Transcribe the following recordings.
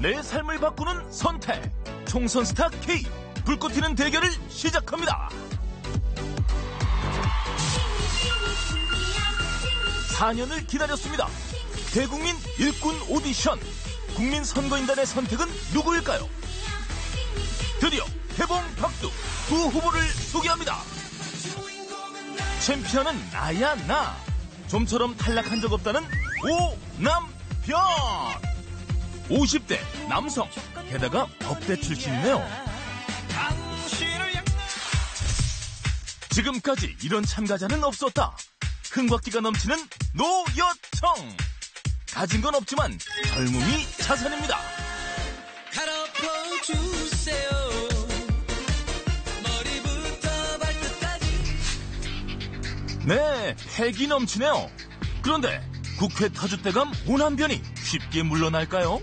내 삶을 바꾸는 선택, 총선 스타 K, 불꽃 튀는 대결을 시작합니다. 4년을 기다렸습니다. 대국민 일꾼 오디션, 국민선거인단의 선택은 누구일까요? 드디어 태봉, 박두 두 후보를 소개합니다. 챔피언은 나야 나, 좀처럼 탈락한 적 없다는 오남편. 50대 남성, 게다가 법대 출신이네요. 지금까지 이런 참가자는 없었다. 흥박기가 넘치는 노여청. 가진 건 없지만 젊음이 자산입니다. 네, 패기 넘치네요. 그런데 국회 터줏대감 오남변이 쉽게 물러날까요?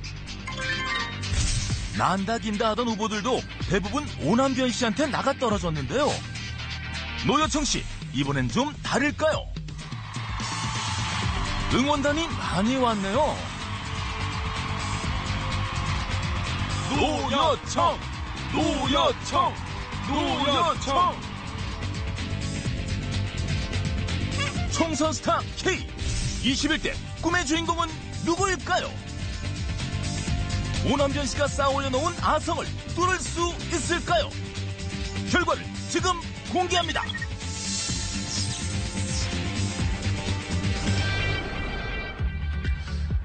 난다긴다 하던 후보들도 대부분 오남변 씨한테 나가 떨어졌는데요. 노여청 씨, 이번엔 좀 다를까요? 응원단이 많이 왔네요. 노여청! 노여청! 노여청! 총선 스타 K, 21대 꿈의 주인공은 누구일까요? 오남변 씨가 쌓아 올려놓은 아성을 뚫을 수 있을까요? 결과를 지금 공개합니다.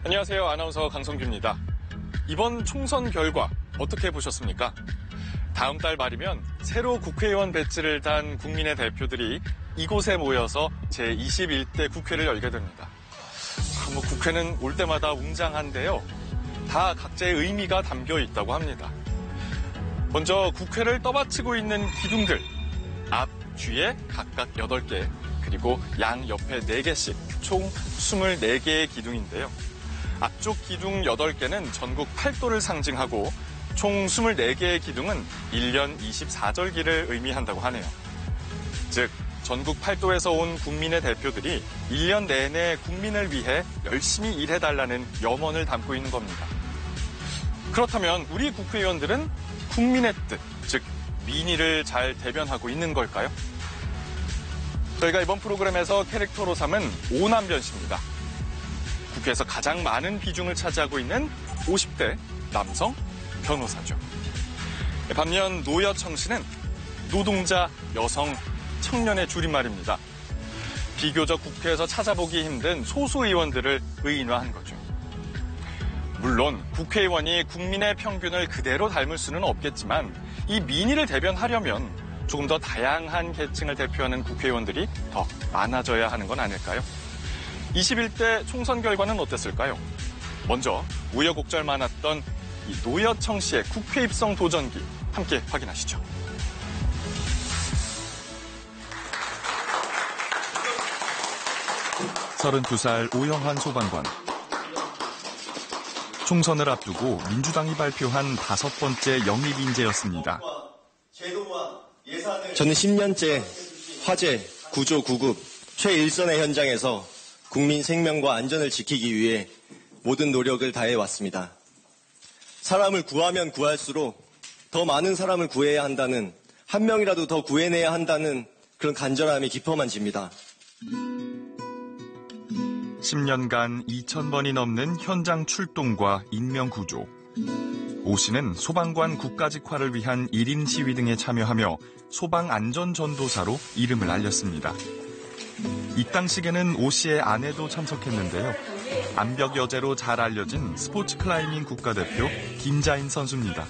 안녕하세요. 아나운서 강성규입니다. 이번 총선 결과 어떻게 보셨습니까? 다음 달 말이면 새로 국회의원 배지를 단 국민의 대표들이 이곳에 모여서 제21대 국회를 열게 됩니다. 국회는 올 때마다 웅장한데요. 다 각자의 의미가 담겨 있다고 합니다. 먼저 국회를 떠받치고 있는 기둥들, 앞, 뒤에 각각 8개, 그리고 양 옆에 4개씩 총 24개의 기둥인데요. 앞쪽 기둥 8개는 전국 8도를 상징하고 총 24개의 기둥은 1년 24절기를 의미한다고 하네요. 즉, 전국 8도에서 온 국민의 대표들이 1년 내내 국민을 위해 열심히 일해달라는 염원을 담고 있는 겁니다. 그렇다면 우리 국회의원들은 국민의 뜻, 즉 민의를 잘 대변하고 있는 걸까요? 저희가 이번 프로그램에서 캐릭터로 삼은 오남변 씨입니다. 국회에서 가장 많은 비중을 차지하고 있는 50대 남성 변호사죠. 반면 노여청 씨는 노동자, 여성, 청년의 줄임말입니다. 비교적 국회에서 찾아보기 힘든 소수 의원들을 의인화한 거죠. 물론 국회의원이 국민의 평균을 그대로 닮을 수는 없겠지만 이 민의를 대변하려면 조금 더 다양한 계층을 대표하는 국회의원들이 더 많아져야 하는 건 아닐까요? 21대 총선 결과는 어땠을까요? 먼저 우여곡절 많았던 이 노여청 씨의 국회 입성 도전기 함께 확인하시죠. (32살) 오영환 소방관. 총선을 앞두고 민주당이 발표한 5번째 영입 인재였습니다. 저는 10년째 화재, 구조, 구급, 최일선의 현장에서 국민 생명과 안전을 지키기 위해 모든 노력을 다해왔습니다. 사람을 구하면 구할수록 더 많은 사람을 구해야 한다는, 한 명이라도 더 구해내야 한다는 그런 간절함이 깊어만 집니다. 10년간 2,000번이 넘는 현장 출동과 인명 구조. 오 씨는 소방관 국가직화를 위한 1인 시위 등에 참여하며 소방안전전도사로 이름을 알렸습니다. 이 당시에는 오 씨의 아내도 참석했는데요. 암벽 여제로 잘 알려진 스포츠 클라이밍 국가대표 김자인 선수입니다.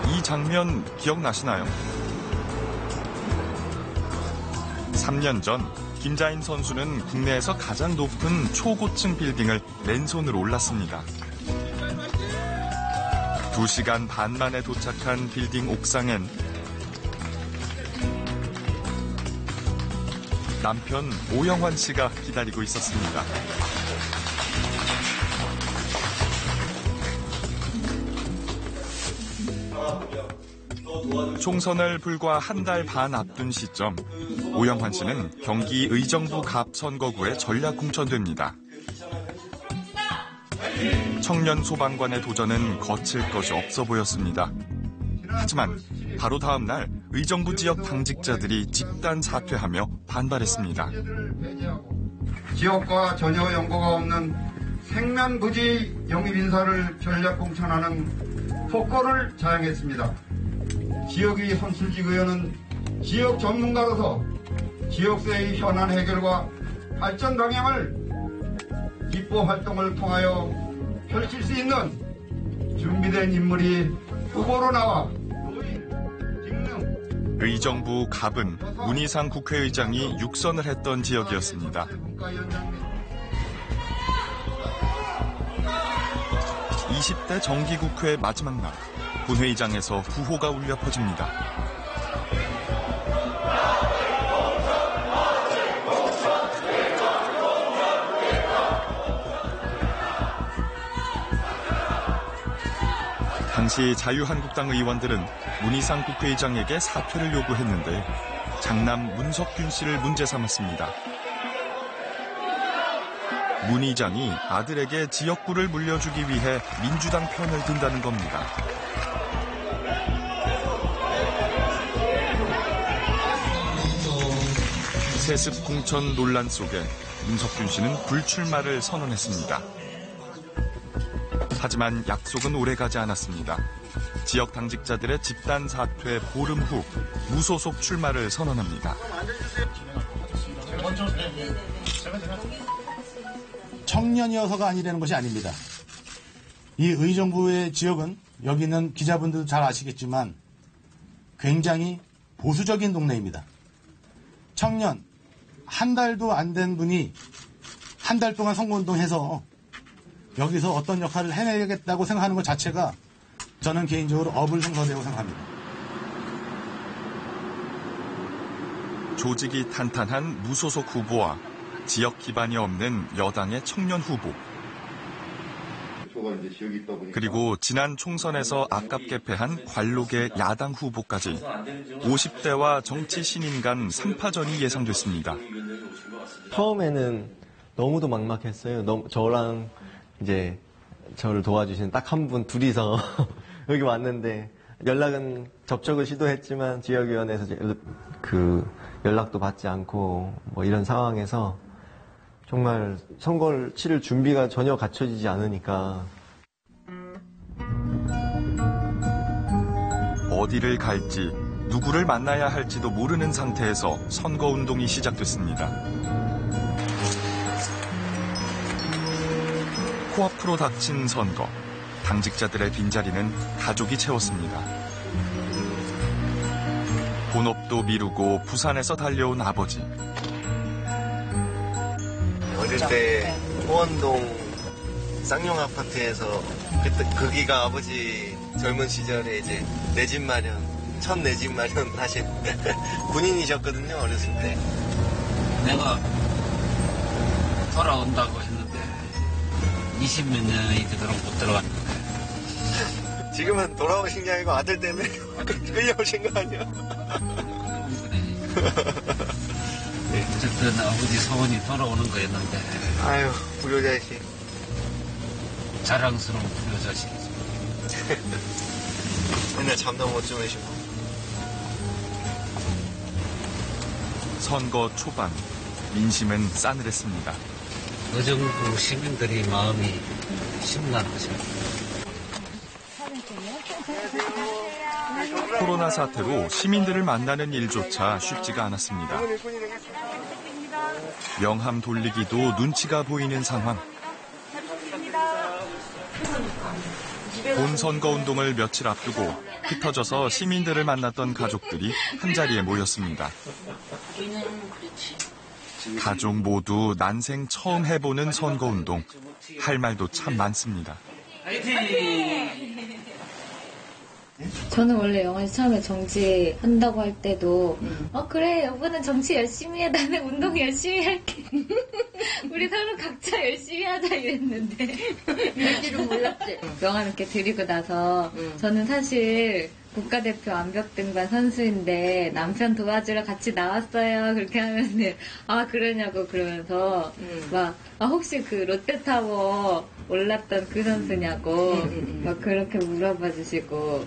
이 장면 기억나시나요? 3년 전 김자인 선수는 국내에서 가장 높은 초고층 빌딩을 맨손으로 올랐습니다. 2시간 반 만에 도착한 빌딩 옥상엔 남편 오영환 씨가 기다리고 있었습니다. 총선을 불과 한 달 반 앞둔 시점, 오영환 씨는 경기 의정부 갑 선거구에 전략 공천됩니다. 청년 소방관의 도전은 거칠 것이 없어 보였습니다. 하지만 바로 다음 날 의정부 지역 당직자들이 집단 사퇴하며 반발했습니다. 지역과 전혀 연고가 없는 생면부지 영입 인사를 전략 공천하는 폭거를 자행했습니다. 지역의 손실직 의원은 지역 전문가로서 지역사회의 현안 해결과 발전 방향을 기포 활동을 통하여 펼칠 수 있는 준비된 인물이 후보로 나와 의정부 갑은 문희상 국회의장이 육선을 했던 지역이었습니다. 20대 정기국회 마지막 날, 본회의장에서 구호가 울려 퍼집니다. 당시 자유한국당 의원들은 문희상 국회의장에게 사퇴를 요구했는데 장남 문석균 씨를 문제 삼았습니다. 문 의장이 아들에게 지역구를 물려주기 위해 민주당 편을 든다는 겁니다. 세습 공천 논란 속에 문석균 씨는 불출마를 선언했습니다. 하지만 약속은 오래가지 않았습니다. 지역 당직자들의 집단 사퇴 보름 후 무소속 출마를 선언합니다. 청년이어서가 아니라는 것이 아닙니다. 이 의정부의 지역은 여기 있는 기자분들도 잘 아시겠지만 굉장히 보수적인 동네입니다. 청년 한 달도 안 된 분이 한 달 동안 선거운동해서 여기서 어떤 역할을 해내겠다고 생각하는 것 자체가 저는 개인적으로 어불성설이라고 생각합니다. 조직이 탄탄한 무소속 후보와 지역 기반이 없는 여당의 청년 후보. 그리고 지난 총선에서 아깝게 패한 관록의 야당 후보까지 50대와 정치 신인 간 3파전이 예상됐습니다. 처음에는 너무도 막막했어요. 저랑 이제 저를 도와주시는 딱 한 분 둘이서 여기 왔는데 접촉을 시도했지만 지역위원회에서 연락도 받지 않고 뭐 이런 상황에서 정말 선거를 치를 준비가 전혀 갖춰지지 않으니까 어디를 갈지 누구를 만나야 할지도 모르는 상태에서 선거운동이 시작됐습니다. 코앞으로 닥친 선거, 당직자들의 빈자리는 가족이 채웠습니다. 본업도 미루고 부산에서 달려온 아버지. 어릴 때 호원동 쌍용 아파트에서 그때 거기가 아버지 젊은 시절에 이제 내 집 마련, 첫 내 집 마련 하신 군인이셨거든요, 어렸을 때. 내가 돌아온다고 했는데 20몇 년이 되도록 못 들어갔는데. 지금은 돌아오신 게 아니고 아들 때문에 끌려오신 거 아니야? 어쨌든 아버지 소원이 돌아오는 거였는데. 아유, 불효자식. 자랑스러운 불효자식이죠. 맨날 잠도 못 주무시고. 선거 초반, 민심은 싸늘했습니다. 의정부 시민들의 마음이 심란하죠. 코로나 사태로 시민들을 만나는 일조차 쉽지가 않았습니다. 명함 돌리기도 눈치가 보이는 상황. 본 선거운동을 며칠 앞두고 흩어져서 시민들을 만났던 가족들이 한자리에 모였습니다. 가족 모두 난생 처음 해보는 선거운동. 할 말도 참 많습니다. 저는 원래 영환 씨 처음에 정치 한다고 할 때도 그래 여보는 정치 열심히 해 나는 운동 열심히 할게 우리 서로 각자 열심히 하자 이랬는데 일지는 몰랐지. 명함 이렇게 드리고 나서 저는 사실 국가대표 암벽 등반 선수인데 남편 도와주러 같이 나왔어요. 그렇게 하면은 그러냐고 그러면서 막 혹시 그 롯데타워 올랐던 그 선수냐고 막 그렇게 물어봐 주시고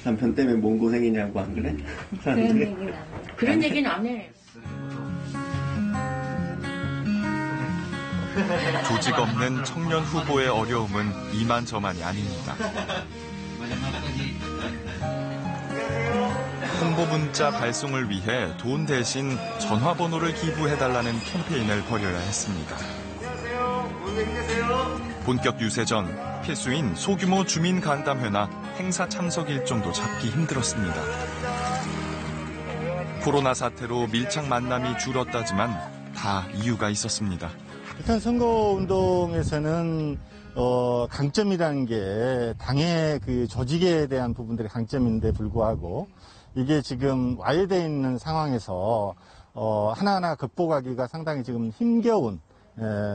남편 때문에 뭔 고생이냐고 안 그래? 그런 얘기는 안 해요. 그런 얘기는 안 해. 조직 없는 청년 후보의 어려움은 이만저만이 아닙니다. 홍보 문자 발송을 위해 돈 대신 전화번호를 기부해달라는 캠페인을 벌여야 했습니다. 본격 유세 전 필수인 소규모 주민 간담회나 행사 참석 일정도 잡기 힘들었습니다. 코로나 사태로 밀착 만남이 줄었다지만 다 이유가 있었습니다. 일단 선거운동에서는 강점이라는 게 당의 그 조직에 대한 부분들이 강점인데 불구하고 이게 지금 와해되어 있는 상황에서 하나하나 극복하기가 상당히 지금 힘겨운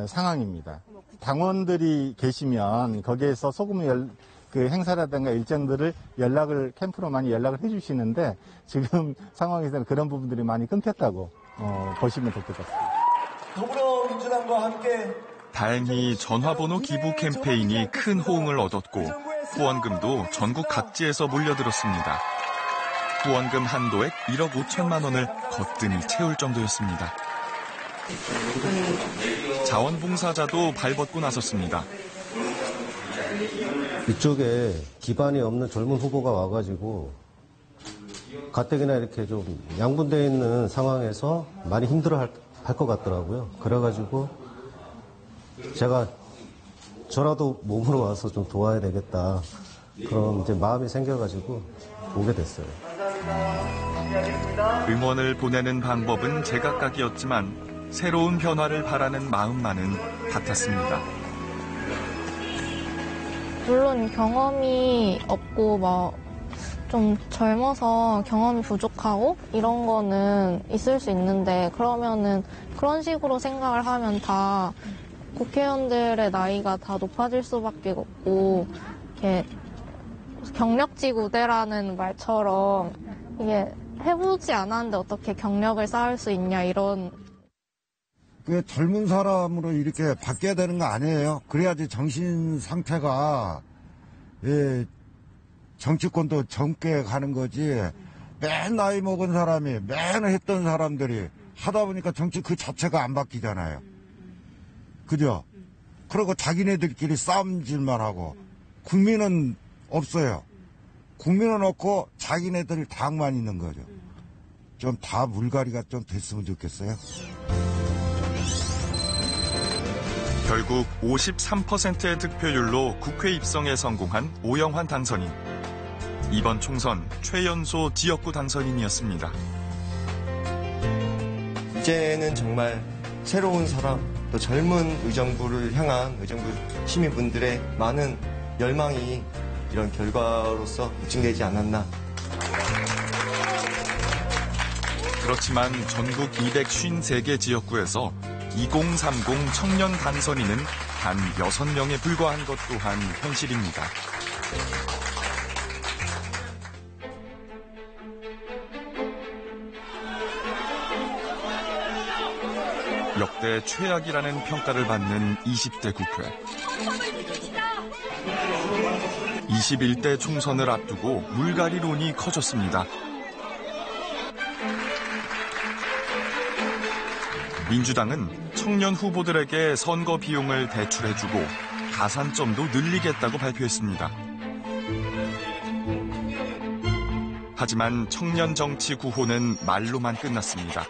상황입니다. 당원들이 계시면 거기에서 소규모 그 행사라든가 일정들을 캠프로 많이 연락을 해주시는데 지금 상황에서는 그런 부분들이 많이 끊겼다고 보시면 될 것 같습니다. 더불어민주당과 함께 다행히 전화번호 기부 캠페인이 큰 호응을 얻었고 후원금도 전국 각지에서 몰려들었습니다. 후원금 한도액 1억 5천만 원을 거뜬히 채울 정도였습니다. 자원봉사자도 발벗고 나섰습니다. 이쪽에 기반이 없는 젊은 후보가 와가지고 가뜩이나 이렇게 좀 양분되어 있는 상황에서 많이 힘들어할 것 같더라고요. 그래가지고 저라도 몸으로 와서 좀 도와야 되겠다. 그런 이제 마음이 생겨가지고 오게 됐어요. 응원을 보내는 방법은 제각각이었지만 새로운 변화를 바라는 마음만은 같았습니다. 물론 경험이 없고 좀 젊어서 경험이 부족하고 이런 거는 있을 수 있는데 그러면은 그런 식으로 생각을 하면 다 국회의원들의 나이가 다 높아질 수밖에 없고 이렇게 경력직우대라는 말처럼 이게 해보지 않았는데 어떻게 경력을 쌓을 수 있냐 이런. 그 젊은 사람으로 이렇게 바뀌어야 되는 거 아니에요? 그래야지 정신 상태가 정치권도 젊게 가는 거지. 맨 나이 먹은 사람이 맨 했던 사람들이 하다 보니까 정치 그 자체가 안 바뀌잖아요. 그죠? 그리고 자기네들끼리 싸움질만 하고 국민은 없어요. 국민은 없고 자기네들 당만 있는 거죠. 좀 다 물갈이가 좀 됐으면 좋겠어요. 결국 53%의 득표율로 국회 입성에 성공한 오영환 당선인. 이번 총선 최연소 지역구 당선인이었습니다. 이제는 정말 새로운 사람, 또 젊은 의정부를 향한 의정부 시민분들의 많은 열망이 이런 결과로서 입증되지 않았나. 그렇지만 전국 253개 지역구에서 2030 청년 당선인은 단 6명에 불과한 것 또한 현실입니다. 역대 최악이라는 평가를 받는 20대 국회. 21대 총선을 앞두고 물갈이론이 커졌습니다. 민주당은 청년 후보들에게 선거 비용을 대출해주고 가산점도 늘리겠다고 발표했습니다. 하지만 청년 정치 구호는 말로만 끝났습니다.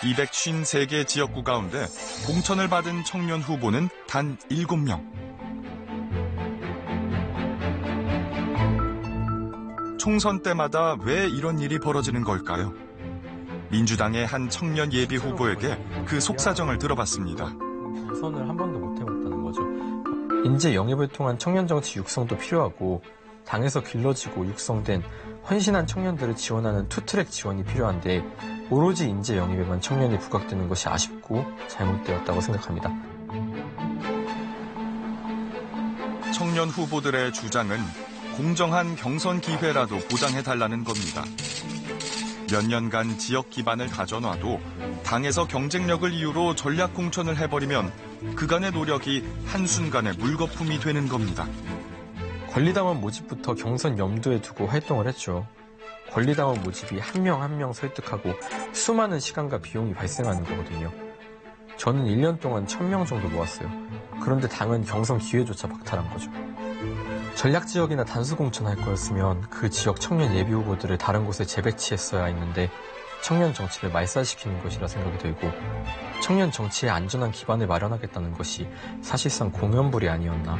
253개 지역구 가운데 공천을 받은 청년 후보는 단 7명. 총선 때마다 왜 이런 일이 벌어지는 걸까요? 민주당의 한 청년 예비 후보에게 그 속사정을 들어봤습니다. 당선을 한 번도 못 해봤다는 거죠. 인재 영입을 통한 청년 정치 육성도 필요하고 당에서 길러지고 육성된 헌신한 청년들을 지원하는 투트랙 지원이 필요한데 오로지 인재 영입에만 청년이 부각되는 것이 아쉽고 잘못되었다고 생각합니다. 청년 후보들의 주장은 공정한 경선 기회라도 보장해달라는 겁니다. 몇 년간 지역 기반을 다져놔도 당에서 경쟁력을 이유로 전략 공천을 해버리면 그간의 노력이 한순간에 물거품이 되는 겁니다. 권리당원 모집부터 경선 염두에 두고 활동을 했죠. 권리당원 모집이 한 명 한 명 설득하고 수많은 시간과 비용이 발생하는 거거든요. 저는 1년 동안 1000명 정도 모았어요. 그런데 당은 경선 기회조차 박탈한 거죠. 전략지역이나 단수공천할 거였으면 그 지역 청년 예비후보들을 다른 곳에 재배치했어야 했는데 청년 정치를 말살시키는 것이라 생각이 들고 청년 정치의 안전한 기반을 마련하겠다는 것이 사실상 공연불이 아니었나,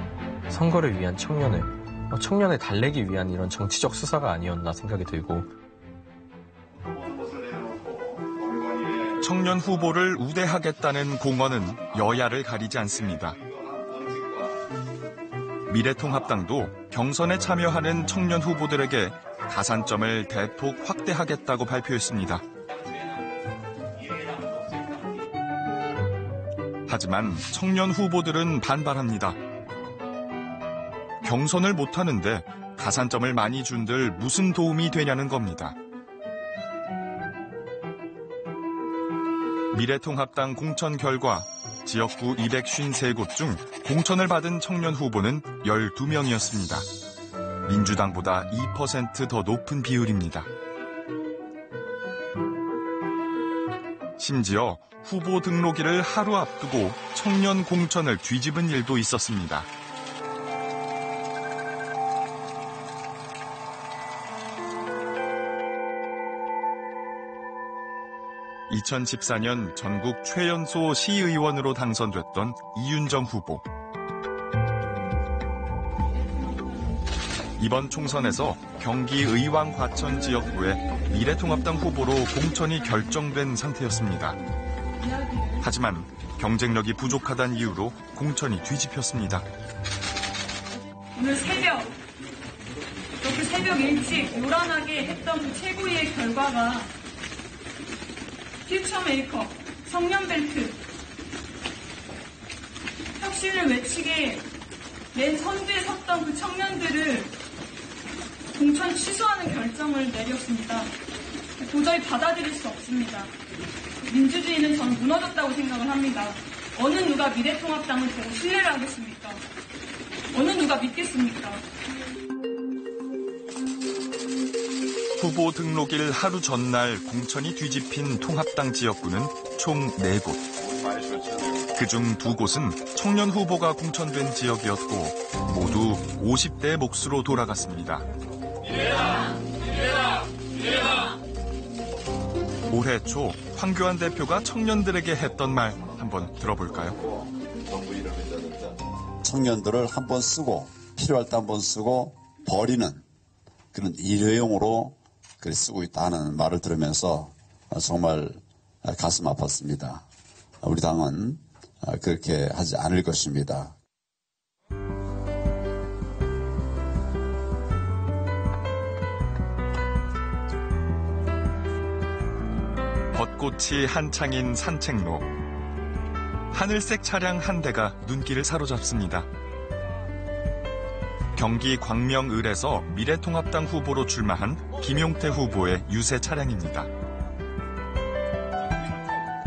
선거를 위한 청년을 달래기 위한 이런 정치적 수사가 아니었나 생각이 들고 청년 후보를 우대하겠다는 공언은 여야를 가리지 않습니다. 미래통합당도 경선에 참여하는 청년 후보들에게 가산점을 대폭 확대하겠다고 발표했습니다. 하지만 청년 후보들은 반발합니다. 경선을 못하는데 가산점을 많이 준들 무슨 도움이 되냐는 겁니다. 미래통합당 공천 결과 지역구 253곳 중 공천을 받은 청년 후보는 12명이었습니다. 민주당보다 2% 더 높은 비율입니다. 심지어 후보 등록일을 하루 앞두고 청년 공천을 뒤집은 일도 있었습니다. (2014년) 전국 최연소 시의원으로 당선됐던 이윤정 후보. 이번 총선에서 경기 의왕 과천 지역구에 미래통합당 후보로 공천이 결정된 상태였습니다. 하지만 경쟁력이 부족하다는 이유로 공천이 뒤집혔습니다. 오늘 새벽, 그 새벽 일찍 요란하게 했던 그 최고위의 결과가 퓨처메이커, 청년벨트, 혁신을 외치게 맨 선두에 섰던 그 청년들을 공천 취소하는 결정을 내렸습니다. 도저히 받아들일 수 없습니다. 민주주의는 저는 무너졌다고 생각을 합니다. 어느 누가 미래통합당을 보고 신뢰를 하겠습니까? 어느 누가 믿겠습니까? 후보 등록일 하루 전날 공천이 뒤집힌 통합당 지역구는 총 4곳. 그중 2곳은 청년 후보가 공천된 지역이었고 모두 50대의 몫으로 돌아갔습니다. 올해 초 황교안 대표가 청년들에게 했던 말 한번 들어볼까요? 청년들을 한번 쓰고 필요할 때 한번 쓰고 버리는 그런 일회용으로 쓰고 있다는 말을 들으면서 정말 가슴 아팠습니다. 우리 당은 그렇게 하지 않을 것입니다. 벚꽃이 한창인 산책로. 하늘색 차량 한 대가 눈길을 사로잡습니다. 경기 광명을에서 미래통합당 후보로 출마한 김용태 후보의 유세 차량입니다.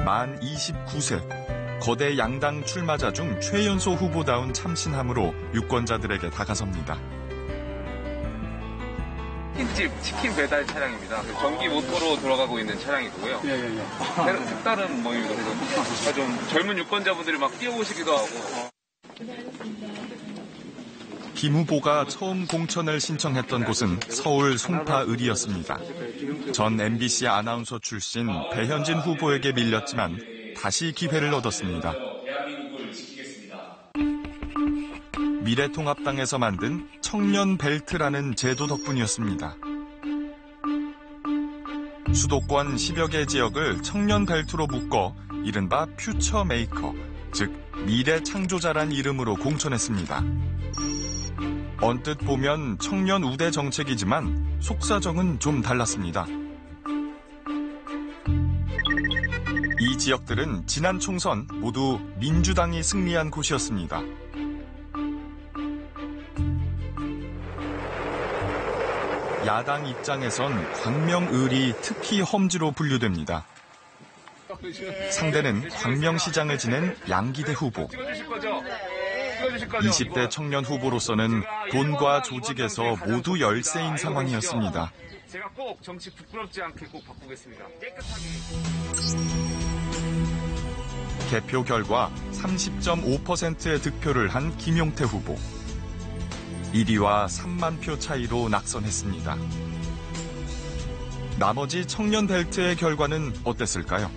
만 29세, 거대 양당 출마자 중 최연소 후보다운 참신함으로 유권자들에게 다가섭니다. 치킨집 치킨 배달 차량입니다. 전기 모터로 돌아가고 있는 차량이고요. 색다른 모임이고 그래서 좀 젊은 유권자분들이 막 뛰어오시기도 하고. 김 후보가 처음 공천을 신청했던 곳은 서울 송파을이었습니다. 전 MBC 아나운서 출신 배현진 후보에게 밀렸지만 다시 기회를 얻었습니다. 미래통합당에서 만든 청년 벨트라는 제도 덕분이었습니다. 수도권 10여 개 지역을 청년 벨트로 묶어 이른바 퓨처 메이커, 즉 미래 창조자란 이름으로 공천했습니다. 언뜻 보면 청년 우대 정책이지만 속사정은 좀 달랐습니다. 이 지역들은 지난 총선 모두 민주당이 승리한 곳이었습니다. 야당 입장에선 광명을이 특히 험지로 분류됩니다. 상대는 광명시장을 지낸 양기대 후보. 20대 청년 후보로서는 돈과 조직에서 모두 열세인 상황이었습니다. 제가 꼭 정치 부끄럽지 않게 꼭 바꾸겠습니다. 깨끗하게. 개표 결과 30.5%의 득표를 한 김용태 후보. 1위와 3만 표 차이로 낙선했습니다. 나머지 청년 벨트의 결과는 어땠을까요?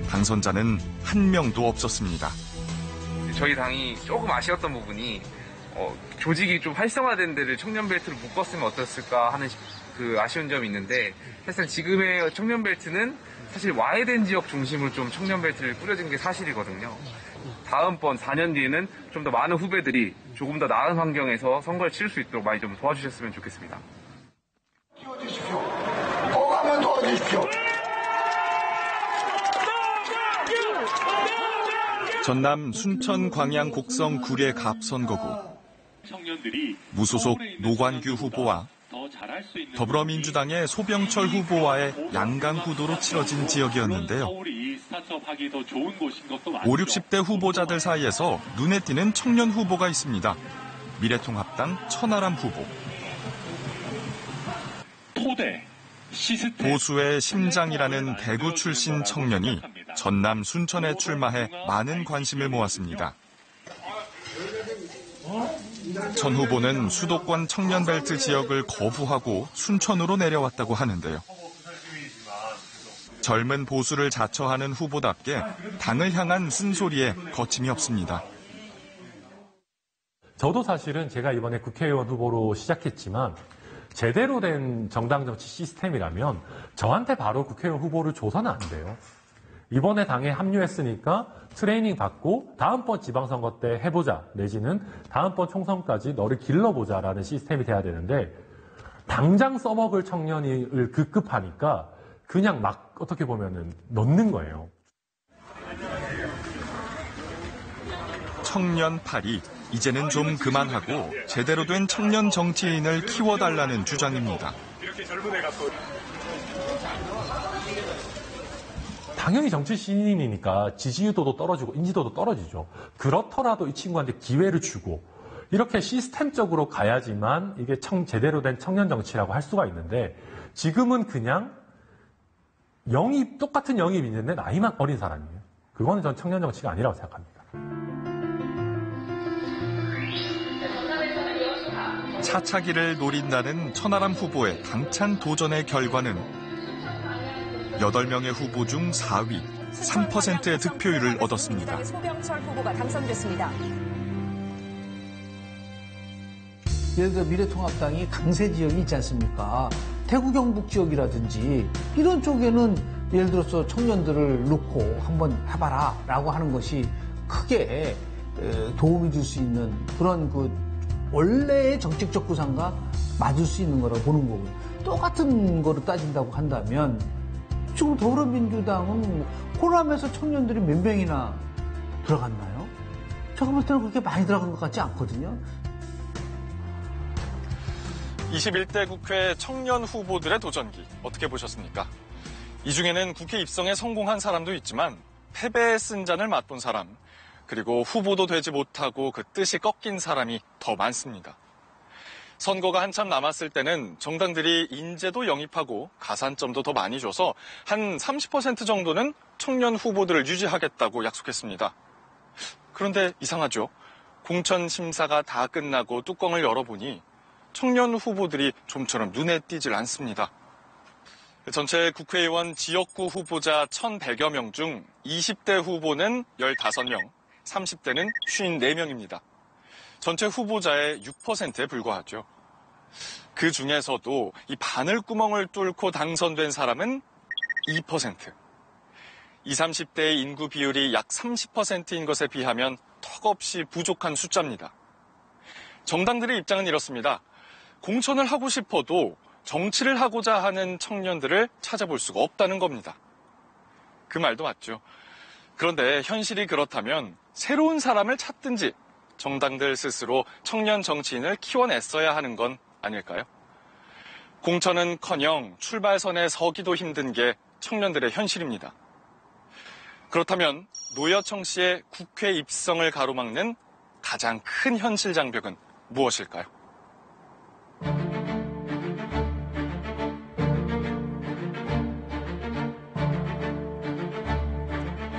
당선자는 한 명도 없었습니다. 저희 당이 조금 아쉬웠던 부분이 조직이 좀 활성화된 데를 청년 벨트로 묶었으면 어땠을까 하는 그 아쉬운 점이 있는데, 사실 지금의 청년 벨트는 사실 와해된 지역 중심으로 좀 청년 벨트를 꾸려진 게 사실이거든요. 다음번 4년 뒤에는 좀 더 많은 후배들이 조금 더 나은 환경에서 선거를 치를 수 있도록 많이 좀 도와주셨으면 좋겠습니다. 도와주십시오. 꼭 한번 도와주십시오. 전남 순천 광양 곡성 구례 갑 선거구. 무소속 노관규 후보와 더불어민주당의 소병철 후보와의 양강 구도로 치러진 지역이었는데요. 5, 60대 후보자들 사이에서 눈에 띄는 청년 후보가 있습니다. 미래통합당 천하람 후보. 보수의 심장이라는 대구 출신 청년이 전남 순천에 출마해 많은 관심을 모았습니다. 전 후보는 수도권 청년벨트 지역을 거부하고 순천으로 내려왔다고 하는데요. 젊은 보수를 자처하는 후보답게 당을 향한 쓴소리에 거침이 없습니다. 저도 사실은 제가 이번에 국회의원 후보로 시작했지만 제대로 된 정당 정치 시스템이라면 저한테 바로 국회의원 후보를 줘서는 안 돼요. 이번에 당에 합류했으니까 트레이닝 받고 다음번 지방선거 때 해보자, 내지는 다음번 총선까지 너를 길러보자라는 시스템이 돼야 되는데, 당장 써먹을 청년을 급급하니까 그냥 막 어떻게 보면은 넣는 거예요. 청년팔이 이제는 좀 그만하고 제대로 된 청년 정치인을 키워달라는 주장입니다. 이렇게 젊은 애가 또 당연히 정치 신인이니까 지지도도 떨어지고 인지도도 떨어지죠. 그렇더라도 이 친구한테 기회를 주고 이렇게 시스템적으로 가야지만 이게 제대로 된 청년 정치라고 할 수가 있는데, 지금은 그냥 똑같은 영입이 있는데 나이만 어린 사람이에요. 그거는 전 청년 정치가 아니라고 생각합니다. 차차기를 노린다는 천하람 후보의 당찬 도전의 결과는 8명의 후보 중 4위, 3%의 득표율을 얻었습니다. 소병철 후보가 당선됐습니다. 예를 들어 미래통합당이 강세 지역이 있지 않습니까? 대구 경북 지역이라든지 이런 쪽에는 예를 들어서 청년들을 놓고 한번 해봐라 라고 하는 것이 크게 도움이 줄 수 있는 그런 원래의 정책적 구상과 맞을 수 있는 거라고 보는 거고요. 똑같은 거로 따진다고 한다면 지금 더불어민주당은 호남에서 청년들이 몇 명이나 들어갔나요? 제가 볼 때는 그렇게 많이 들어간 것 같지 않거든요. 21대 국회 청년 후보들의 도전기 어떻게 보셨습니까? 이 중에는 국회 입성에 성공한 사람도 있지만 패배의 쓴잔을 맛본 사람, 그리고 후보도 되지 못하고 그 뜻이 꺾인 사람이 더 많습니다. 선거가 한참 남았을 때는 정당들이 인재도 영입하고 가산점도 더 많이 줘서 한 30% 정도는 청년 후보들을 유지하겠다고 약속했습니다. 그런데 이상하죠. 공천 심사가 다 끝나고 뚜껑을 열어보니 청년 후보들이 좀처럼 눈에 띄질 않습니다. 전체 국회의원 지역구 후보자 1,100여 명 중 20대 후보는 15명, 30대는 54명입니다. 전체 후보자의 6%에 불과하죠. 그 중에서도 이 바늘구멍을 뚫고 당선된 사람은 2%. 20, 30대의 인구 비율이 약 30%인 것에 비하면 턱없이 부족한 숫자입니다. 정당들의 입장은 이렇습니다. 공천을 하고 싶어도 정치를 하고자 하는 청년들을 찾아볼 수가 없다는 겁니다. 그 말도 맞죠. 그런데 현실이 그렇다면 새로운 사람을 찾든지 정당들 스스로 청년 정치인을 키워냈어야 하는 건 아닐까요? 공천은커녕 출발선에 서기도 힘든 게 청년들의 현실입니다. 그렇다면 노여청 씨의 국회 입성을 가로막는 가장 큰 현실 장벽은 무엇일까요?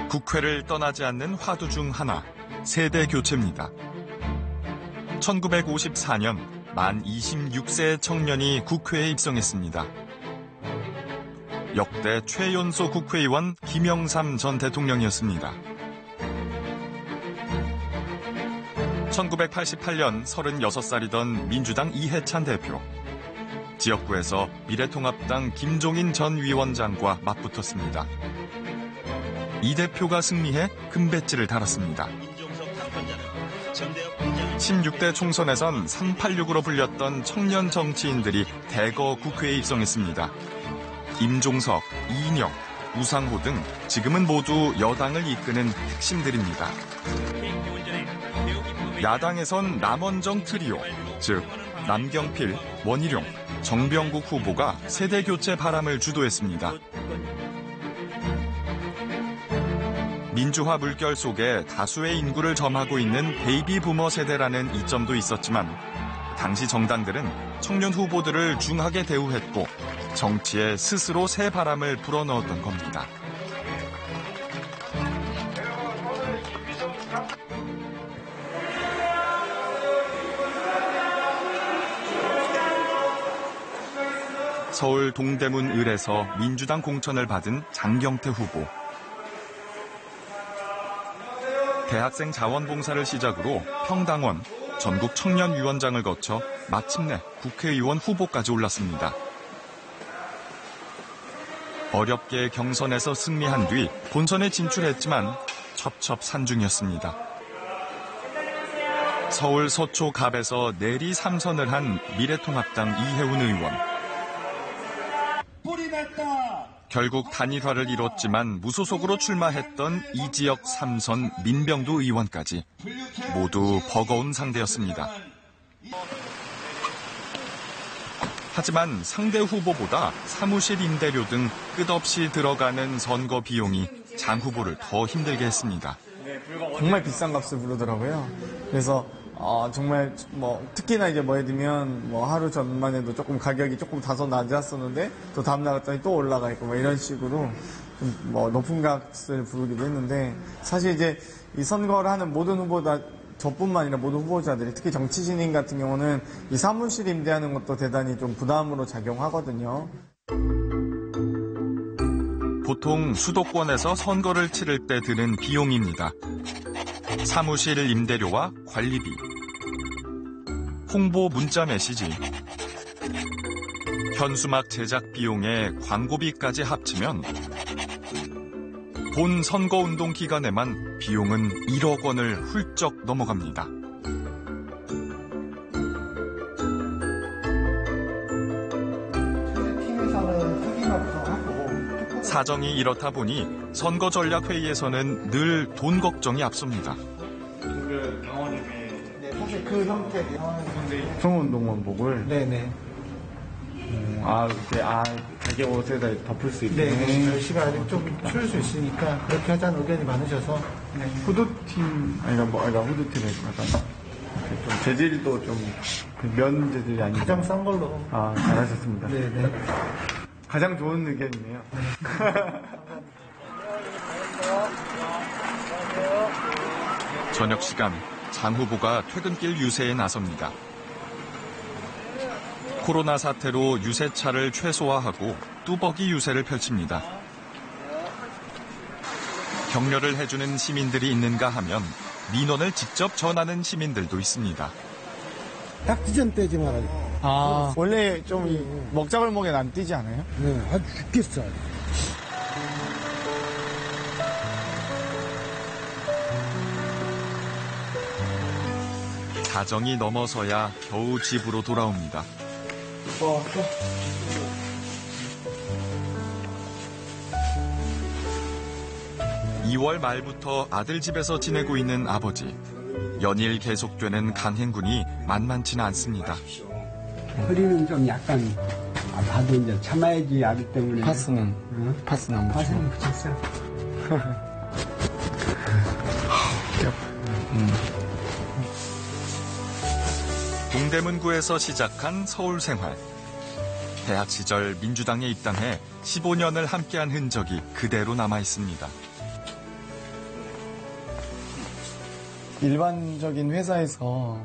국회를 떠나지 않는 화두 중 하나, 세대 교체입니다. 1954년 만 26세의 청년이 국회에 입성했습니다. 역대 최연소 국회의원 김영삼 전 대통령이었습니다. 1988년 36살이던 민주당 이해찬 대표. 지역구에서 미래통합당 김종인 전 위원장과 맞붙었습니다. 이 대표가 승리해 금배지를 달았습니다. 16대 총선에선 386으로 불렸던 청년 정치인들이 대거 국회에 입성했습니다. 임종석, 이인영, 우상호 등 지금은 모두 여당을 이끄는 핵심들입니다. 야당에선 남원정 트리오, 즉 남경필, 원희룡, 정병국 후보가 세대교체 바람을 주도했습니다. 민주화 물결 속에 다수의 인구를 점하고 있는 베이비 부머 세대라는 이점도 있었지만 당시 정당들은 청년 후보들을 중하게 대우했고 정치에 스스로 새 바람을 불어넣었던 겁니다. 서울 동대문 을에서 민주당 공천을 받은 장경태 후보. 대학생 자원봉사를 시작으로 평당원, 전국 청년위원장을 거쳐 마침내 국회의원 후보까지 올랐습니다. 어렵게 경선에서 승리한 뒤 본선에 진출했지만 첩첩산중이었습니다. 서울 서초 갑에서 내리 3선을 한 미래통합당 이혜훈 의원. 결국 단일화를 이뤘지만 무소속으로 출마했던 이 지역 3선 민병두 의원까지 모두 버거운 상대였습니다. 하지만 상대 후보보다 사무실 임대료 등 끝없이 들어가는 선거 비용이 장 후보를 더 힘들게 했습니다. 정말 비싼 값을 부르더라고요. 그래서 정말 특히나 이제 예를 들면 하루 전만 해도 조금 가격이 조금 다소 낮았었는데 또 다음날 갔더니 또 올라가 있고 이런 식으로 좀 높은 값을 부르기도 했는데 사실 이제 이 선거를 하는 모든 후보다 저뿐만 아니라 모든 후보자들이 특히 정치 신인 같은 경우는 이 사무실 임대하는 것도 대단히 좀 부담으로 작용하거든요. 보통 수도권에서 선거를 치를 때 드는 비용입니다. 사무실 임대료와 관리비, 홍보 문자 메시지, 현수막 제작 비용에 광고비까지 합치면 본 선거운동 기간에만 비용은 1억 원을 훌쩍 넘어갑니다. 사정이 이렇다 보니 선거전략회의에서는 늘 돈 걱정이 앞섭니다. 사실 그 형태의 총운동원복을 네네. 가격 옷에다 덮을 수 있게. 네, 열심히 아직 좀 추울 수 있으니까 그렇게 하자는 의견이 많으셔서. 네. 후드팀, 후드팀에 약간 좀 재질도 좀 면 재질이 아니고 가장 싼 걸로. 잘하셨습니다. 네네. 가장 좋은 의견이네요. 저녁 시간 장 후보가 퇴근길 유세에 나섭니다. 코로나 사태로 유세차를 최소화하고 뚜벅이 유세를 펼칩니다. 격려를 해주는 시민들이 있는가 하면 민원을 직접 전하는 시민들도 있습니다. 딱지 좀 떼지 말아요. 원래 좀 먹자골목엔 안 뛰지 않아요? 네, 아주 죽겠어요. 가정이 넘어서야 겨우 집으로 돌아옵니다. 2월 말부터 아들 집에서 지내고 있는 아버지. 연일 계속되는 간행군이 만만치는 않습니다. 허리는 좀 약간 아파도 이제 참아야지 아기 때문에. 파스는 안 파스는 붙였어. 동대문구에서 시작한 서울 생활. 대학 시절 민주당에 입당해 15년을 함께한 흔적이 그대로 남아 있습니다. 일반적인 회사에서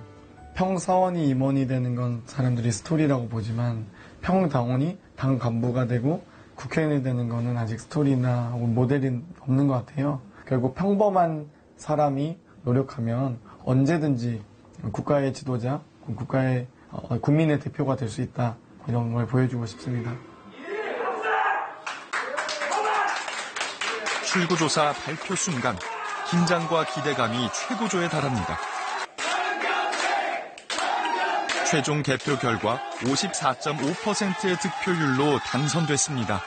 평사원이 임원이 되는 건 사람들이 스토리라고 보지만 평당원이 당 간부가 되고 국회의원이 되는 거는 아직 스토리나 혹은 모델이 없는 것 같아요. 결국 평범한 사람이 노력하면 언제든지 국가의 지도자, 국민의 대표가 될 수 있다. 이런 걸 보여주고 싶습니다. 출구조사 발표 순간 긴장과 기대감이 최고조에 달합니다. 최종 개표 결과 54.5%의 득표율로 당선됐습니다.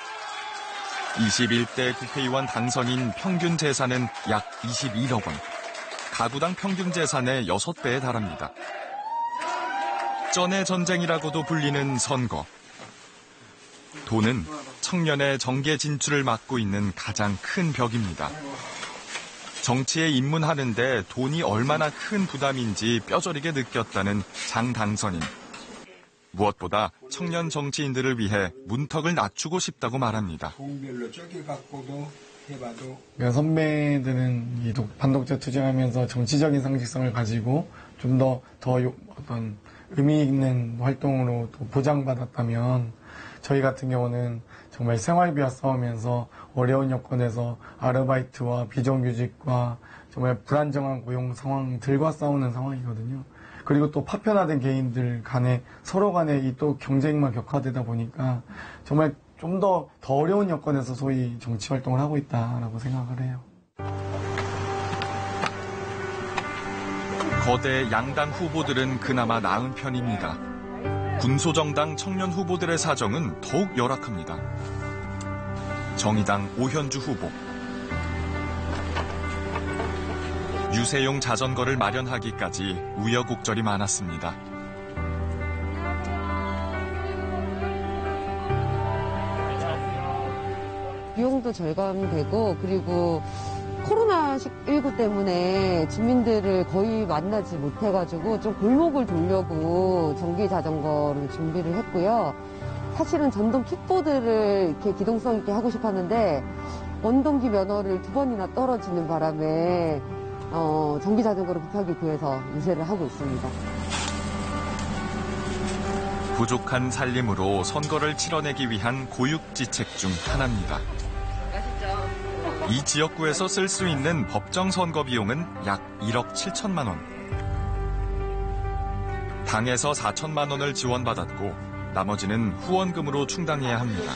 21대 국회의원 당선인 평균 재산은 약 21억 원. 가구당 평균 재산의 6배에 달합니다. 쩐의 전쟁이라고도 불리는 선거. 돈은 청년의 정계 진출을 막고 있는 가장 큰 벽입니다. 정치에 입문하는데 돈이 얼마나 큰 부담인지 뼈저리게 느꼈다는 장 당선인. 무엇보다 청년 정치인들을 위해 문턱을 낮추고 싶다고 말합니다. 종별로 쪼개갖고도 해봐도. 그러니까 선배들은 이 반독재 투쟁하면서 정치적인 상식성을 가지고 좀 더 어떤 의미 있는 활동으로 또 보장받았다면 저희 같은 경우는 정말 생활비와 싸우면서 어려운 여건에서 아르바이트와 비정규직과 정말 불안정한 고용 상황들과 싸우는 상황이거든요. 그리고 또 파편화된 개인들 간에 서로 간에 이 또 경쟁만 격화되다 보니까 정말 좀 더 어려운 여건에서 소위 정치 활동을 하고 있다라고 생각을 해요. 거대 양당 후보들은 그나마 나은 편입니다. 군소정당 청년 후보들의 사정은 더욱 열악합니다. 정의당 오현주 후보. 유세용 자전거를 마련하기까지 우여곡절이 많았습니다. 비용도 절감되고 그리고 코로나19 때문에 주민들을 거의 만나지 못해가지고 좀 골목을 돌려고 전기 자전거를 준비를 했고요. 사실은 전동 킥보드를 이렇게 기동성 있게 하고 싶었는데 원동기 면허를 2번이나 떨어지는 바람에 전기 자전거를 급하게 구해서 유세를 하고 있습니다. 부족한 살림으로 선거를 치러내기 위한 고육지책 중 하나입니다. 이 지역구에서 쓸 수 있는 법정 선거 비용은 약 1억 7천만 원. 당에서 4천만 원을 지원받았고 나머지는 후원금으로 충당해야 합니다.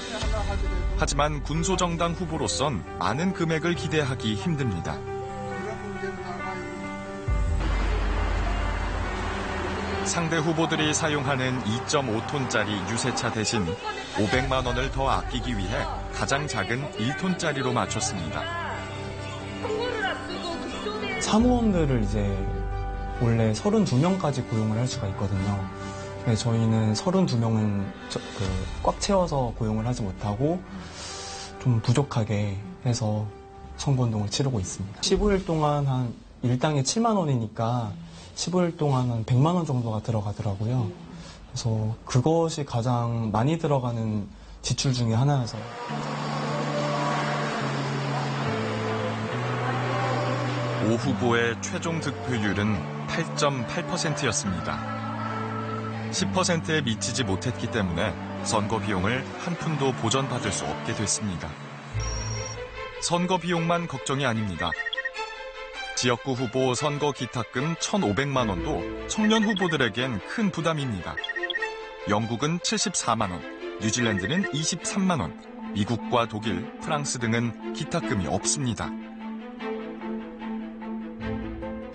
하지만 군소정당 후보로선 많은 금액을 기대하기 힘듭니다. 상대 후보들이 사용하는 2.5톤짜리 유세차 대신 500만 원을 더 아끼기 위해 가장 작은 1톤짜리로 맞췄습니다. 사무원들을 이제 원래 32명까지 고용을 할 수가 있거든요. 근데 저희는 32명은 꽉 채워서 고용을 하지 못하고 좀 부족하게 해서 선거운동을 치르고 있습니다. 15일 동안 한 일당에 7만 원이니까 15일 동안 한 100만 원 정도가 들어가더라고요. 그래서 그것이 가장 많이 들어가는 지출 중에 하나여서. 오 후보의 최종 득표율은 8.8%였습니다. 10%에 미치지 못했기 때문에 선거 비용을 한 푼도 보전받을 수 없게 됐습니다. 선거 비용만 걱정이 아닙니다. 지역구 후보 선거 기탁금 1,500만 원도 청년 후보들에겐 큰 부담입니다. 영국은 74만 원, 뉴질랜드는 23만 원, 미국과 독일, 프랑스 등은 기탁금이 없습니다.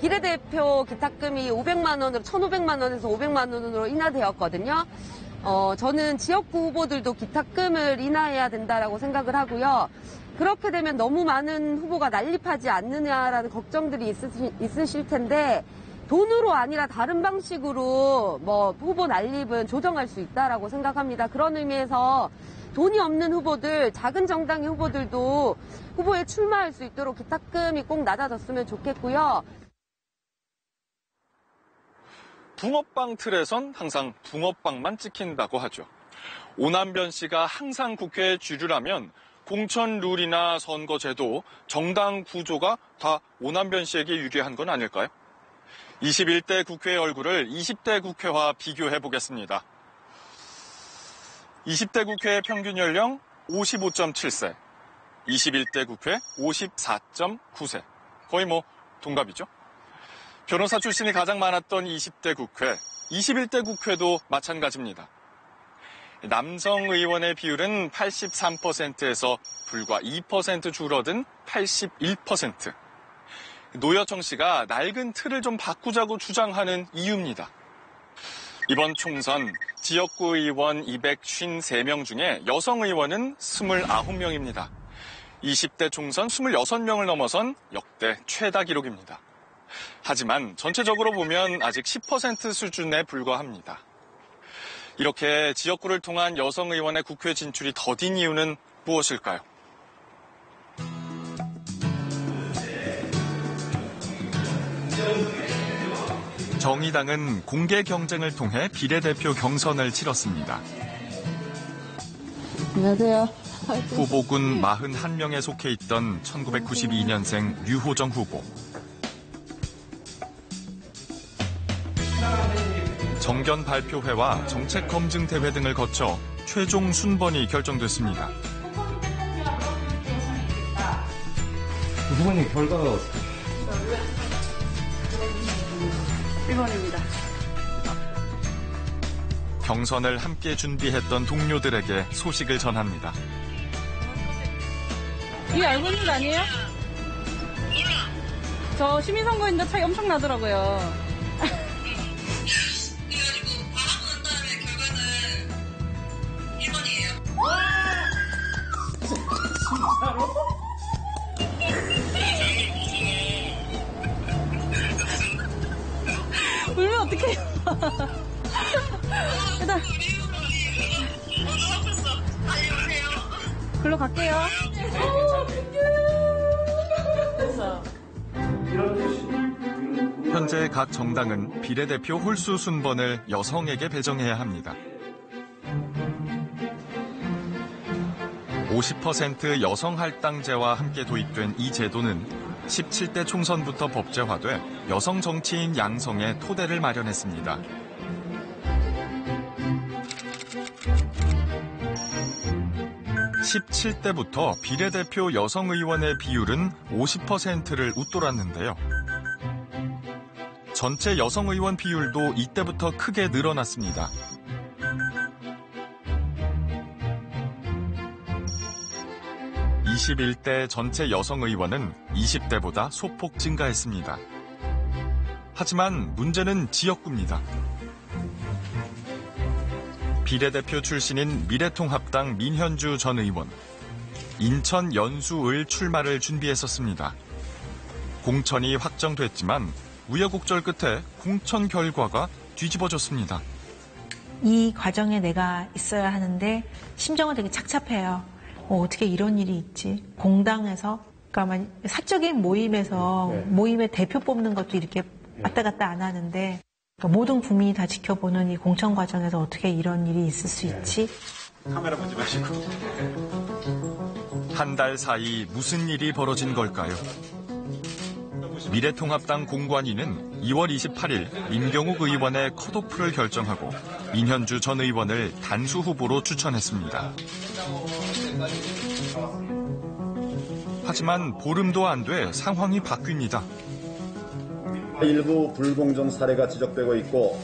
비례대표 기탁금이 500만 원으로 1,500만 원에서 500만 원으로 인하되었거든요. 저는 지역구 후보들도 기탁금을 인하해야 된다라고 생각을 하고요. 그렇게 되면 너무 많은 후보가 난립하지 않느냐라는 걱정들이 있으실 텐데 돈으로 아니라 다른 방식으로 뭐 후보 난립은 조정할 수 있다라고 생각합니다. 그런 의미에서 돈이 없는 후보들, 작은 정당의 후보들도 후보에 출마할 수 있도록 기탁금이 꼭 낮아졌으면 좋겠고요. 붕어빵 틀에선 항상 붕어빵만 찍힌다고 하죠. 오남변 씨가 항상 국회에 주류라면 공천 룰이나 선거제도, 정당 구조가 다 오남변 씨에게 유리한 건 아닐까요? 21대 국회의 얼굴을 20대 국회와 비교해 보겠습니다. 20대 국회의 평균 연령 55.7세, 21대 국회 54.9세. 거의 뭐 동갑이죠. 변호사 출신이 가장 많았던 20대 국회, 21대 국회도 마찬가지입니다. 남성 의원의 비율은 83%에서 불과 2% 줄어든 81%. 노여청 씨가 낡은 틀을 좀 바꾸자고 주장하는 이유입니다. 이번 총선 지역구 의원 253명 중에 여성 의원은 29명입니다. 20대 총선 26명을 넘어선 역대 최다 기록입니다. 하지만 전체적으로 보면 아직 10% 수준에 불과합니다. 이렇게 지역구를 통한 여성 의원의 국회 진출이 더딘 이유는 무엇일까요? 정의당은 공개 경쟁을 통해 비례대표 경선을 치렀습니다. 안녕하세요. 후보군 41명에 속해 있던 1992년생 류호정 후보. 정견 발표회와 정책 검증 대회 등을 거쳐 최종 순번이 결정됐습니다. 후보님 결과가 1번입니다. 경선을 함께 준비했던 동료들에게 소식을 전합니다. 이게 알고 있는 거 아니에요? 저 시민선거인데 차이 엄청 나더라고요. 울면 어떡해요. 일단 글로 갈게요. 현재 각 정당은 비례대표 홀수 순번을 여성에게 배정해야 합니다. 50% 여성 할당제와 함께 도입된 이 제도는 17대 총선부터 법제화돼 여성 정치인 양성의 토대를 마련했습니다. (17대부터) 비례대표 여성 의원의 비율은 50%를 웃돌았는데요. 전체 여성 의원 비율도 이때부터 크게 늘어났습니다. (21대) 전체 여성 의원은 20대보다 소폭 증가했습니다. 하지만 문제는 지역구입니다. 비례대표 출신인 미래통합당 민현주 전 의원, 인천 연수을 출마를 준비했었습니다. 공천이 확정됐지만 우여곡절 끝에 공천 결과가 뒤집어졌습니다. 이 과정에 내가 있어야 하는데 심정은 되게 착잡해요. 어떻게 이런 일이 있지? 공당에서, 그러니까 사적인 모임에서 모임의 대표 뽑는 것도 이렇게 왔다 갔다 안 하는데 그러니까 모든 국민이 다 지켜보는 이 공천 과정에서 어떻게 이런 일이 있을 수 있지? 카메라 보지 마시고. 한 달 사이 무슨 일이 벌어진 걸까요? 미래통합당 공관위는 2월 28일 임경욱 의원의 컷오프를 결정하고 민현주 전 의원을 단수 후보로 추천했습니다. 하지만 보름도 안 돼 상황이 바뀝니다. 일부 불공정 사례가 지적되고 있고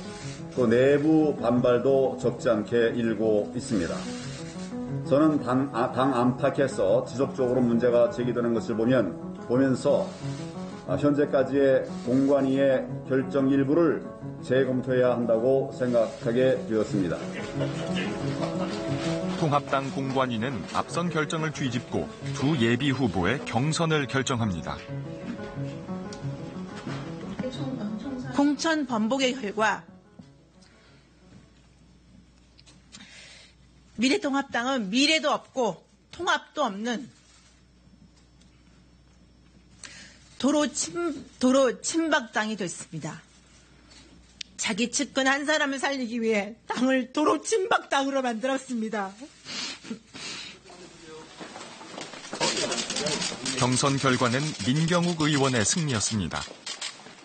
또 내부 반발도 적지 않게 일고 있습니다. 저는 당 안팎에서 지속적으로 문제가 제기되는 것을 보면서 현재까지의 공관위의 결정 일부를 재검토해야 한다고 생각하게 되었습니다. 통합당 공관위는 앞선 결정을 뒤집고 두 예비 후보의 경선을 결정합니다. 공천 번복의 결과 미래통합당은 미래도 없고 통합도 없는 도로 친박당이 됐습니다. 자기 측근 한 사람을 살리기 위해 당을 도로 친박당으로 만들었습니다. 경선 결과는 민경욱 의원의 승리였습니다.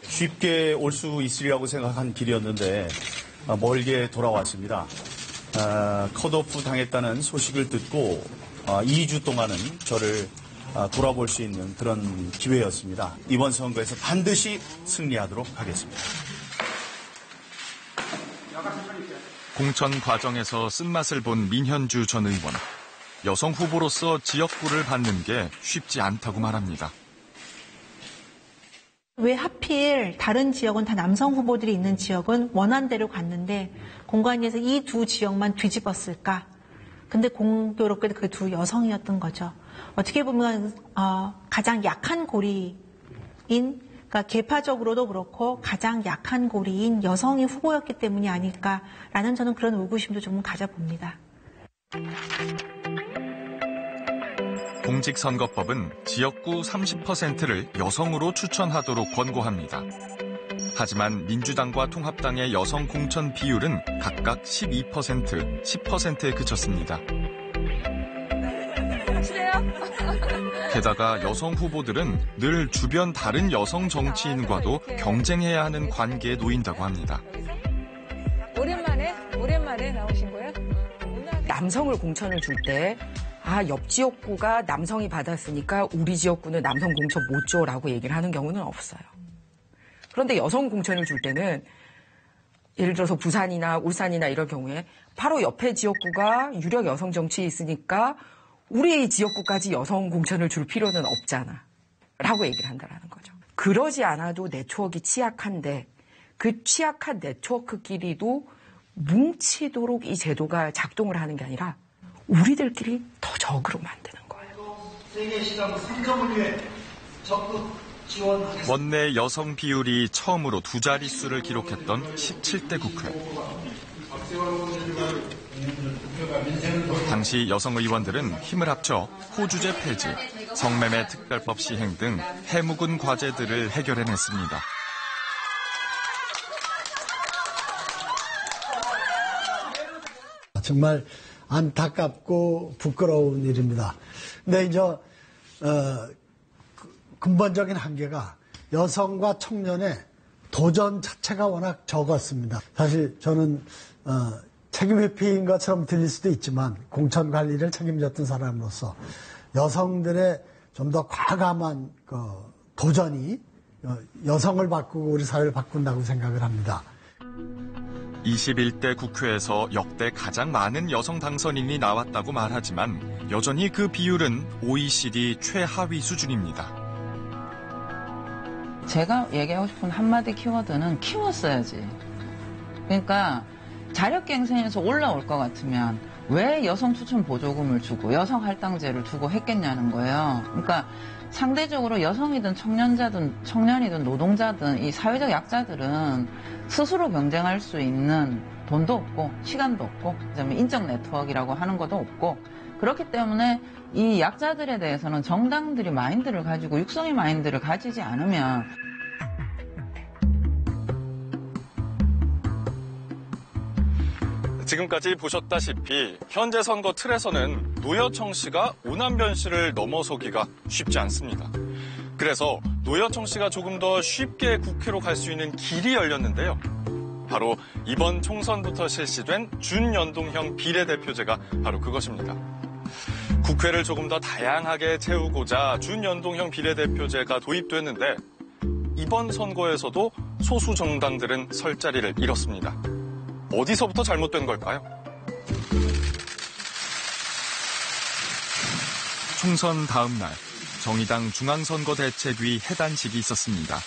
쉽게 올 수 있으리라고 생각한 길이었는데 멀게 돌아왔습니다. 컷오프 당했다는 소식을 듣고 2주 동안은 저를 돌아볼 수 있는 그런 기회였습니다. 이번 선거에서 반드시 승리하도록 하겠습니다. 공천 과정에서 쓴맛을 본 민현주 전 의원. 여성 후보로서 지역구를 받는 게 쉽지 않다고 말합니다. 왜 하필 다른 지역은 다 남성 후보들이 있는 지역은 원한대로 갔는데 공관위에서 이 두 지역만 뒤집었을까? 근데 공교롭게도 그 두 여성이었던 거죠. 어떻게 보면 가장 약한 고리인, 그러니까 계파적으로도 그렇고 가장 약한 고리인 여성이 후보였기 때문이 아닐까라는 저는 그런 의구심도 좀 가져봅니다. 공직선거법은 지역구 30%를 여성으로 추천하도록 권고합니다. 하지만 민주당과 통합당의 여성 공천 비율은 각각 12%, 10%에 그쳤습니다. 게다가 여성 후보들은 늘 주변 다른 여성 정치인과도 경쟁해야 하는 관계에 놓인다고 합니다. 오랜만에 나오신 거예요? 남성을 공천을 줄 때 옆 지역구가 남성이 받았으니까 우리 지역구는 남성 공천 못 줘라고 얘기를 하는 경우는 없어요. 그런데 여성 공천을 줄 때는 예를 들어서 부산이나 울산이나 이런 경우에 바로 옆에 지역구가 유력 여성 정치에 있으니까 우리 지역구까지 여성 공천을 줄 필요는 없잖아 라고 얘기를 한다는 거죠. 그러지 않아도 네트워크가 취약한데 그 취약한 네트워크끼리도 뭉치도록 이 제도가 작동을 하는 게 아니라 우리들끼리 더 적으로 만드는 거예요. 세계 시장 3점을 위해 적극 지원하겠습니다. 원내 여성 비율이 처음으로 두 자릿수를 기록했던 17대 국회. 당시 여성 의원들은 힘을 합쳐 호주제 폐지, 성매매 특별법 시행 등 해묵은 과제들을 해결해냈습니다. 정말 안타깝고 부끄러운 일입니다. 근데 이제 근본적인 한계가 여성과 청년의 도전 자체가 워낙 적었습니다. 사실 저는 책임 회피인 것처럼 들릴 수도 있지만 공천 관리를 책임졌던 사람으로서 여성들의 좀 더 과감한 도전이 여성을 바꾸고 우리 사회를 바꾼다고 생각을 합니다. 21대 국회에서 역대 가장 많은 여성 당선인이 나왔다고 말하지만 여전히 그 비율은 OECD 최하위 수준입니다. 제가 얘기하고 싶은 한마디 키워드는 키웠어야지. 그러니까 자력갱생에서 올라올 것 같으면 왜 여성 추천 보조금을 주고 여성 할당제를 두고 했겠냐는 거예요. 그러니까 상대적으로 여성이든 청년이든 노동자든 이 사회적 약자들은 스스로 경쟁할 수 있는 돈도 없고 시간도 없고 그다음에 인적 네트워크라고 하는 것도 없고 그렇기 때문에 이 약자들에 대해서는 정당들이 마인드를 가지고 육성의 마인드를 가지지 않으면 지금까지 보셨다시피 현재 선거 틀에서는 노여청 씨가 오남변 씨를 넘어서기가 쉽지 않습니다. 그래서 노여청 씨가 조금 더 쉽게 국회로 갈 수 있는 길이 열렸는데요. 바로 이번 총선부터 실시된 준연동형 비례대표제가 바로 그것입니다. 국회를 조금 더 다양하게 채우고자 준연동형 비례대표제가 도입됐는데 이번 선거에서도 소수 정당들은 설 자리를 잃었습니다. 어디서부터 잘못된 걸까요? 총선 다음 날 정의당 중앙선거대책위 해단식이 있었습니다.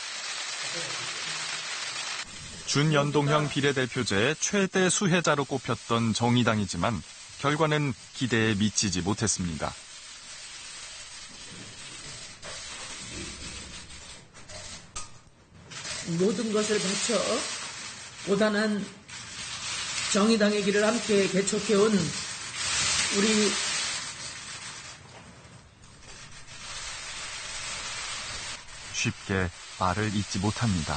준연동형 비례대표제의 최대 수혜자로 꼽혔던 정의당이지만 결과는 기대에 미치지 못했습니다. 모든 것을 바쳐 고단한 정의당의 길을 함께 개척해온 우리 쉽게 말을 잇지 못합니다.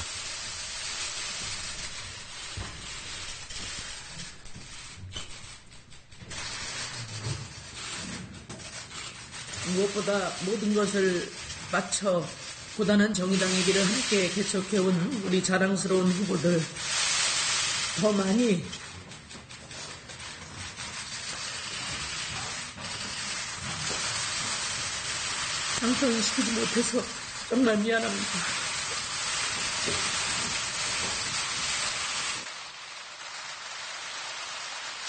무엇보다 모든 것을 바쳐 고단한 정의당의 길을 함께 개척해온 우리 자랑스러운 후보들 더 많이 당선시키지 못해서 정말 미안합니다.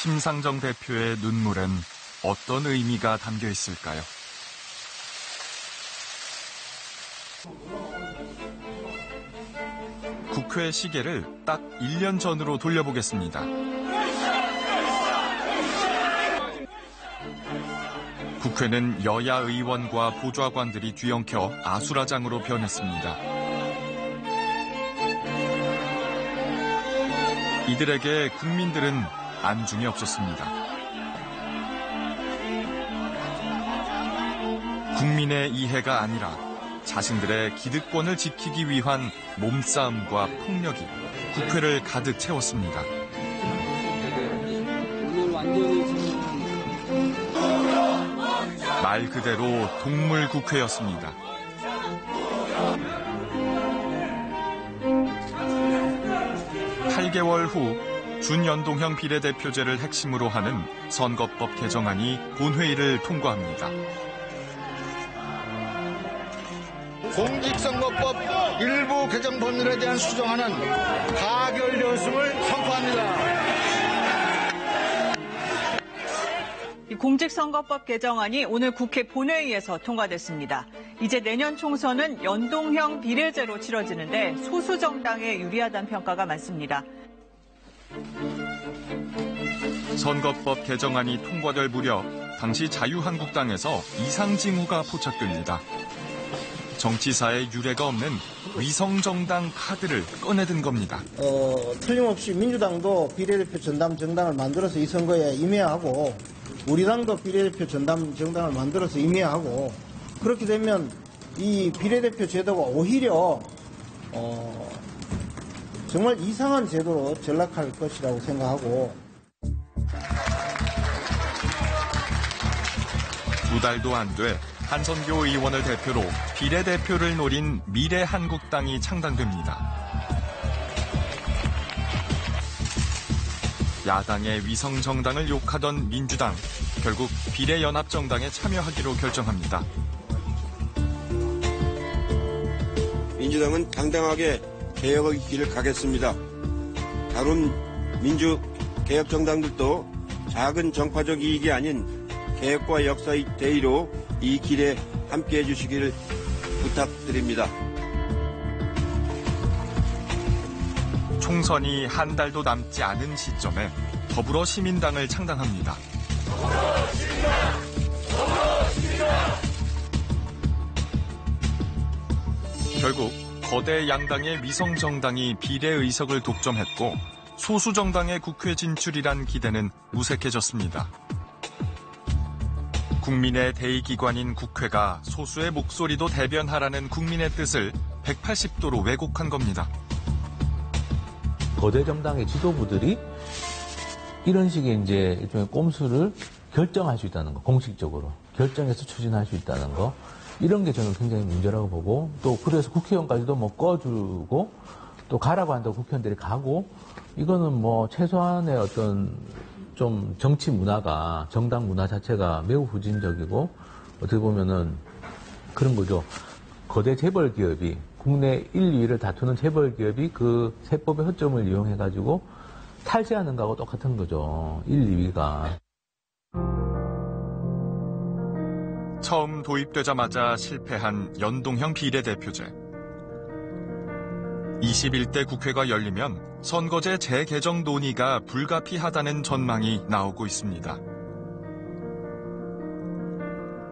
심상정 대표의 눈물엔 어떤 의미가 담겨 있을까요? 국회 시계를 딱 1년 전으로 돌려보겠습니다. 국회는 여야 의원과 보좌관들이 뒤엉켜 아수라장으로 변했습니다. 이들에게 국민들은 안중이 없었습니다. 국민의 이해가 아니라 자신들의 기득권을 지키기 위한 몸싸움과 폭력이 국회를 가득 채웠습니다. 말 그대로 동물 국회였습니다. (8개월) 후 준연동형 비례대표제를 핵심으로 하는 선거법 개정안이 본회의를 통과합니다. 공직선거법 일부 개정 법률에 대한 수정안은 가결되었음을 선포합니다. 이 공직선거법 개정안이 오늘 국회 본회의에서 통과됐습니다. 이제 내년 총선은 연동형 비례제로 치러지는데 소수 정당에 유리하다는 평가가 많습니다. 선거법 개정안이 통과될 무렵 당시 자유한국당에서 이상징후가 포착됩니다. 정치사에 유례가 없는 위성정당 카드를 꺼내든 겁니다. 틀림없이 민주당도 비례대표 전담 정당을 만들어서 이 선거에 임해하고 우리 당도 비례대표 전담 정당을 만들어서 임해하고 그렇게 되면 이 비례대표 제도가 오히려 정말 이상한 제도로 전락할 것이라고 생각하고 2달도 안 돼 한선교 의원을 대표로 비례대표를 노린 미래한국당이 창당됩니다. 야당의 위성정당을 욕하던 민주당, 결국 비례연합정당에 참여하기로 결정합니다. 민주당은 당당하게 개혁의 길을 가겠습니다. 다른 민주개혁정당들도 작은 정파적 이익이 아닌 개혁과 역사의 대의로 이 길에 함께해 주시기를 부탁드립니다. 총선이 한 달도 남지 않은 시점에 더불어시민당을 창당합니다. 결국 거대 양당의 위성정당이 비례의석을 독점했고 소수정당의 국회 진출이란 기대는 무색해졌습니다. 국민의 대의기관인 국회가 소수의 목소리도 대변하라는 국민의 뜻을 180도로 왜곡한 겁니다. 거대 정당의 지도부들이 이런 식의 이제 일종의 꼼수를 결정할 수 있다는 거, 공식적으로 결정해서 추진할 수 있다는 거, 이런 게 저는 굉장히 문제라고 보고, 또 그래서 국회의원까지도 뭐 꺼주고 또 가라고 한다고 국회의원들이 가고, 이거는 뭐 최소한의 어떤 좀 정치 문화가, 정당 문화 자체가 매우 후진적이고, 어떻게 보면은 그런 거죠. 거대 재벌 기업이, 국내 1, 2위를 다투는 재벌 기업이 그 세법의 허점을 이용해가지고 탈세하는 거하고 똑같은 거죠. 1, 2위가. 처음 도입되자마자 실패한 연동형 비례대표제. 21대 국회가 열리면 선거제 재개정 논의가 불가피하다는 전망이 나오고 있습니다.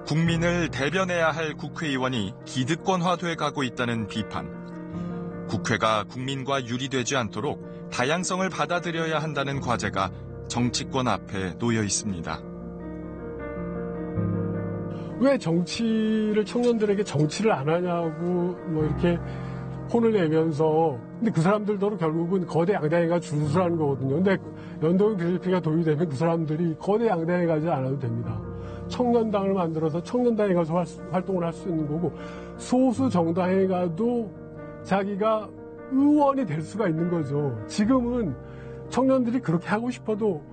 국민을 대변해야 할 국회의원이 기득권화돼 가고 있다는 비판. 국회가 국민과 유리되지 않도록 다양성을 받아들여야 한다는 과제가 정치권 앞에 놓여 있습니다. 왜 청년들에게 정치를 안 하냐고 이렇게 혼을 내면서, 근데 그 사람들도 결국은 거대 양당회가 준수하는 거거든요. 근데 연동형 비례대표가 도입되면 그 사람들이 거대 양당회 가지 않아도 됩니다. 청년당을 만들어서 청년당에 가서 활동을 할 수 있는 거고, 소수 정당에 가도 자기가 의원이 될 수가 있는 거죠. 지금은 청년들이 그렇게 하고 싶어도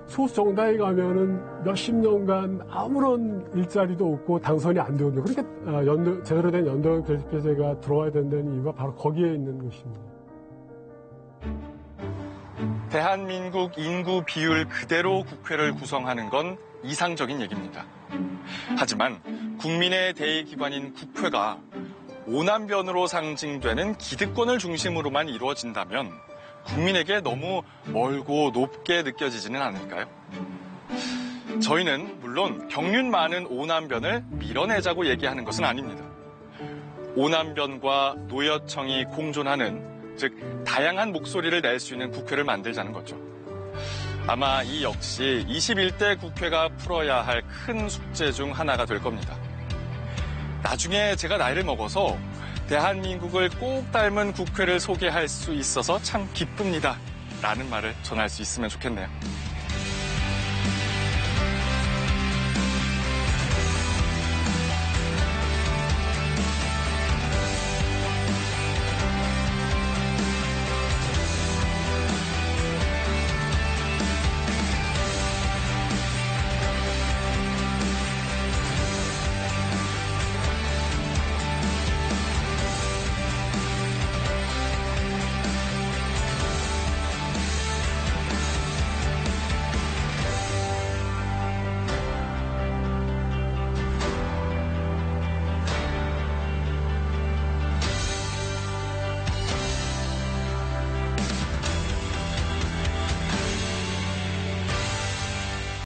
소수 정당에 가면은 몇십 년간 아무런 일자리도 없고 당선이 안 되거든요. 그러니까 제대로 된 연동형 비례대표제가 들어와야 된다는 이유가 바로 거기에 있는 것입니다. 대한민국 인구 비율 그대로 국회를 구성하는 건 이상적인 얘기입니다. 하지만 국민의 대의기관인 국회가 오남변으로 상징되는 기득권을 중심으로만 이루어진다면 국민에게 너무 멀고 높게 느껴지지는 않을까요? 저희는 물론 경륜 많은 오남변을 밀어내자고 얘기하는 것은 아닙니다. 오남변과 노여청이 공존하는, 즉 다양한 목소리를 낼 수 있는 국회를 만들자는 거죠. 아마 이 역시 21대 국회가 풀어야 할 큰 숙제 중 하나가 될 겁니다. 나중에 제가 나이를 먹어서 대한민국을 꼭 닮은 국회를 소개할 수 있어서 참 기쁩니다. 라는 말을 전할 수 있으면 좋겠네요.